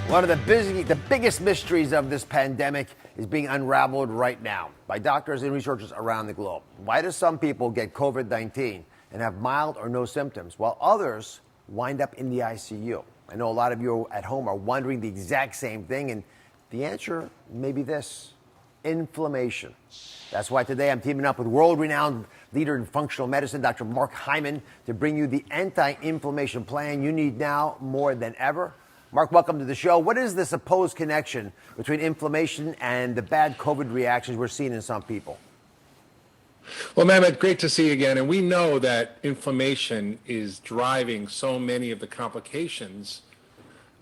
One of the biggest mysteries of this pandemic is being unraveled right now by doctors and researchers around the globe. Why do some people get COVID-19 and have mild or no symptoms, while others wind up in the ICU? I know a lot of you at home are wondering the exact same thing, and the answer may be this: inflammation. That's why today I'm teaming up with world-renowned leader in functional medicine, Dr. Mark Hyman, to bring you the anti-inflammation plan you need now more than ever. Mark, welcome to the show. What is the supposed connection between inflammation and the bad COVID reactions we're seeing in some people? Well, Mehmet, great to see you again. And we know that inflammation is driving so many of the complications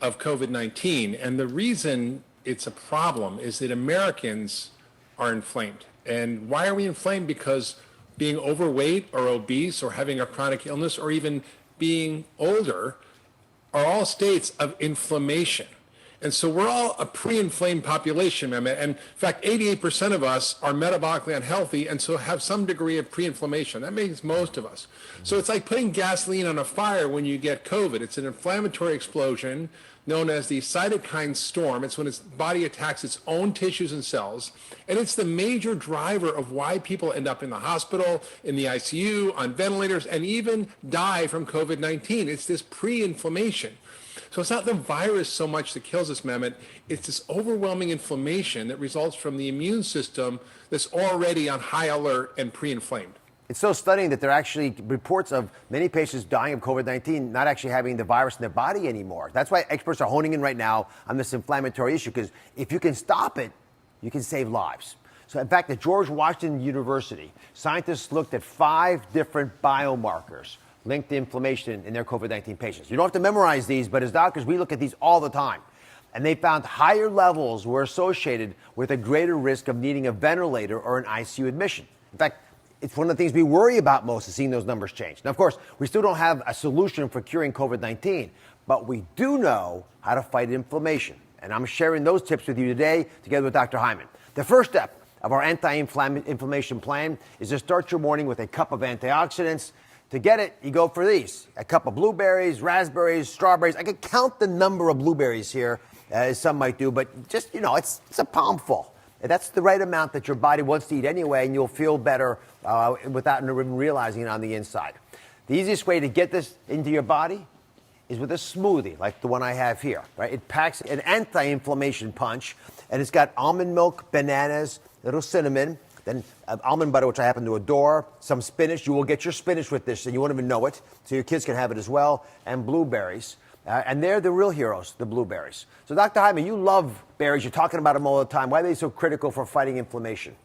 of COVID-19. And the reason it's a problem is that Americans are inflamed. And why are we inflamed? Because being overweight or obese or having a chronic illness or even being older are all states of inflammation. And so we're all a pre-inflamed population, Mehmet. And in fact, 88% of us are metabolically unhealthy and so have some degree of pre-inflammation. That means most of us. So it's like putting gasoline on a fire when you get COVID. It's an inflammatory explosion known as the cytokine storm. It's when its body attacks its own tissues and cells. And it's the major driver of why people end up in the hospital, in the ICU, on ventilators, and even die from COVID-19. It's this pre-inflammation. So it's not the virus so much that kills us, Mehmet. It's this overwhelming inflammation that results from the immune system that's already on high alert and pre-inflamed. It's so stunning that there are actually reports of many patients dying of COVID-19 not actually having the virus in their body anymore. That's why experts are honing in right now on this inflammatory issue, because if you can stop it, you can save lives. So in fact, at George Washington University, scientists looked at 5 different biomarkers linked to inflammation in their COVID-19 patients. You don't have to memorize these, but as doctors, we look at these all the time. And they found higher levels were associated with a greater risk of needing a ventilator or an ICU admission. In fact, it's one of the things we worry about most, is seeing those numbers change. Now, of course, we still don't have a solution for curing COVID-19, but we do know how to fight inflammation. And I'm sharing those tips with you today, together with Dr. Hyman. The first step of our anti-inflammation plan is to start your morning with a cup of antioxidants. To get it, you go for these: a cup of blueberries, raspberries, strawberries. I could count the number of blueberries here, as some might do, but just, it's a palmful. That's the right amount that your body wants to eat anyway, and you'll feel better without even realizing it on the inside. The easiest way to get this into your body is with a smoothie, like the one I have here, right? It packs an anti-inflammation punch, and it's got almond milk, bananas, little cinnamon, then almond butter, which I happen to adore, some spinach. You will get your spinach with this, and you won't even know it, so your kids can have it as well, and blueberries. And they're the real heroes, the blueberries. So, Dr. Hyman, you love berries. You're talking about them all the time. Why are they so critical for fighting inflammation?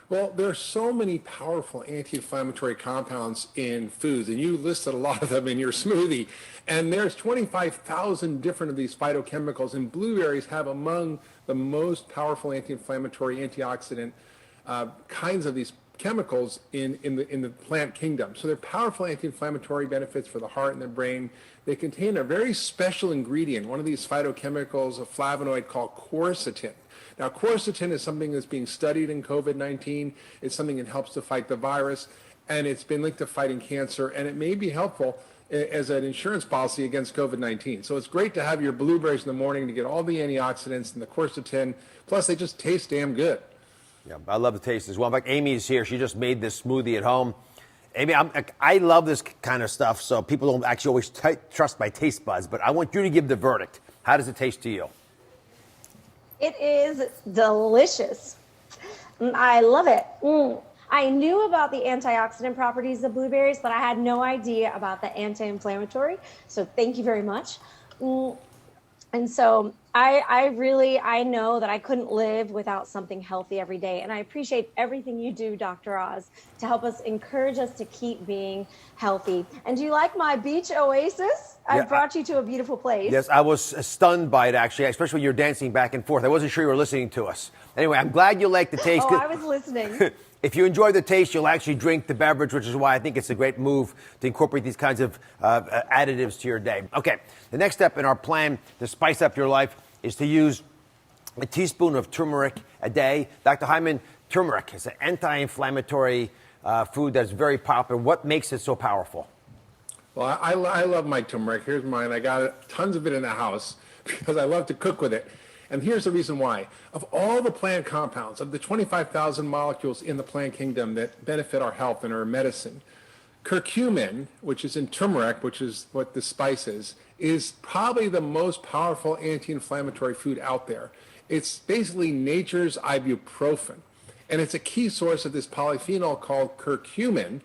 Well, there are so many powerful anti-inflammatory compounds in foods, and you listed a lot of them in your smoothie. And there's 25,000 different of these phytochemicals, and blueberries have among the most powerful anti-inflammatory, antioxidant kinds of these chemicals in the plant kingdom. So they're powerful anti-inflammatory benefits for the heart and the brain. They contain a very special ingredient, one of these phytochemicals, a flavonoid called quercetin. Now, quercetin is something that's being studied in COVID-19. It's something that helps to fight the virus, and it's been linked to fighting cancer, and it may be helpful as an insurance policy against COVID-19. So it's great to have your blueberries in the morning to get all the antioxidants and the quercetin. Plus, they just taste damn good. Yeah, I love the taste as well. In fact, Amy's here. She just made this smoothie at home. Amy, I love this kind of stuff, so people don't actually always trust my taste buds, but I want you to give the verdict. How does it taste to you? It is delicious. I love it. I knew about the antioxidant properties of blueberries, but I had no idea about the anti-inflammatory, so thank you very much. And so I know that I couldn't live without something healthy every day. And I appreciate everything you do, Dr. Oz, to help us encourage us to keep being healthy. And do you like my beach oasis? I brought you to a beautiful place. Yes, I was stunned by it, actually, especially when you're dancing back and forth. I wasn't sure you were lilistening to us. Anyway, I'm glad you like the taste. Oh, I was listening. If you enjoy the taste, you'll actually drink the beverage, which is why I think it's a great move to incorporate these kinds of additives to your day. Okay, the next step in our plan to spice up your life is to use a teaspoon of turmeric a day. Dr. Hyman, turmeric is an anti-inflammatory food that's very popular. What makes it so powerful? Well, I love my turmeric. Here's mine. I got tons of it in the house. because I love to cook with it. And here's the reason why. Of all the plant compounds, of the 25,000 molecules in the plant kingdom that benefit our health and our medicine, curcumin, which is in turmeric, which is what the spice is probably the most powerful anti-inflammatory food out there. It's basically nature's ibuprofen. And it's a key source of this polyphenol called curcumin.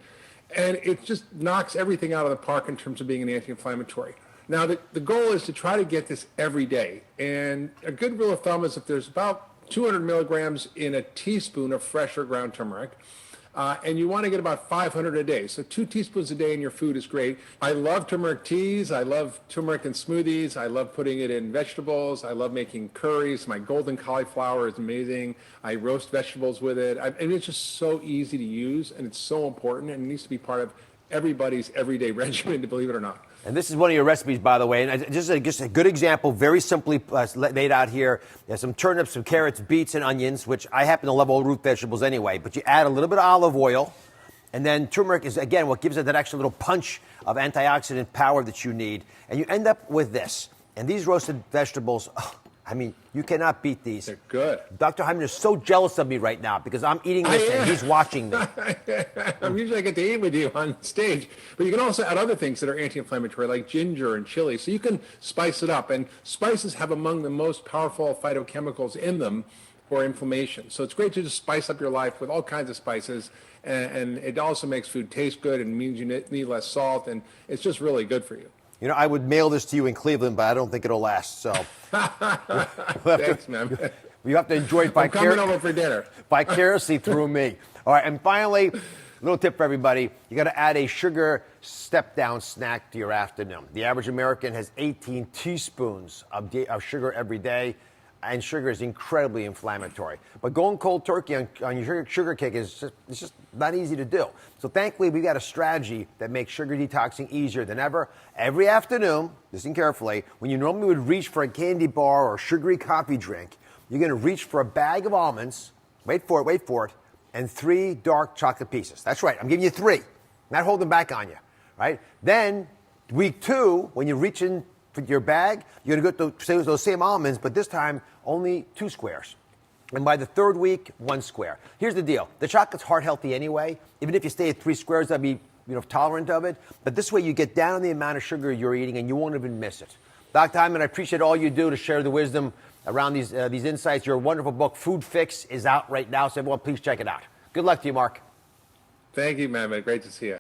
And it just knocks everything out of the park in terms of being an anti-inflammatory. Now, the goal is to try to get this every day. And a good rule of thumb is if there's about 200 milligrams in a teaspoon of fresh or ground turmeric, and you want to get about 500 a day. So 2 teaspoons a day in your food is great. I love turmeric teas. I love turmeric in smoothies. I love putting it in vegetables. I love making curries. My golden cauliflower is amazing. I roast vegetables with it. And it's just so easy to use, and it's so important, and it needs to be part of everybody's everyday regimen, to believe it or not. And this is one of your recipes, by the way. And just a good example, very simply laid out here. There's some turnips, some carrots, beets, and onions, which I happen to love all root vegetables anyway. But you add a little bit of olive oil. And then turmeric is, again, what gives it that extra little punch of antioxidant power that you need. And you end up with this. And these roasted vegetables, I mean, you cannot beat these. They're good. Dr. Hyman is so jealous of me right now because I'm eating this and he's watching me. Usually I get to eat with you on stage. But you can also add other things that are anti-inflammatory, like ginger and chili. So you can spice it up. And spices have among the most powerful phytochemicals in them for inflammation. So it's great to just spice up your life with all kinds of spices. And it also makes food taste good and means you need less salt. And it's just really good for you. You know, I would mail this to you in Cleveland, but I don't think it'll last. So, thanks, man. You have to enjoy it I'm coming over for dinner. Vicariously through me. All right, and finally, a little tip for everybody: you got to add a sugar step-down snack to your afternoon. The average American has 18 teaspoons of sugar every day, and sugar is incredibly inflammatory. But going cold turkey on your sugar kick it's just not easy to do. So thankfully, we've got a strategy that makes sugar detoxing easier than ever. Every afternoon, listen carefully, when you normally would reach for a candy bar or a sugary coffee drink, you're going to reach for a bag of almonds, wait for it, and 3 dark chocolate pieces. That's right, I'm giving you 3, not holding back on you, right? Then, week 2, when you reach in for your bag, you're going to get those same almonds, but this time only 2 squares. And by the 3rd week, 1 square. Here's the deal. The chocolate's heart healthy anyway. Even if you stay at 3 squares, I'd be tolerant of it. But this way you get down on the amount of sugar you're eating and you won't even miss it. Dr. Hyman, I appreciate all you do to share the wisdom around these insights. Your wonderful book, Food Fix, is out right now, so everyone please check it out. Good luck to you, Mark. Thank you, man. Great to see you.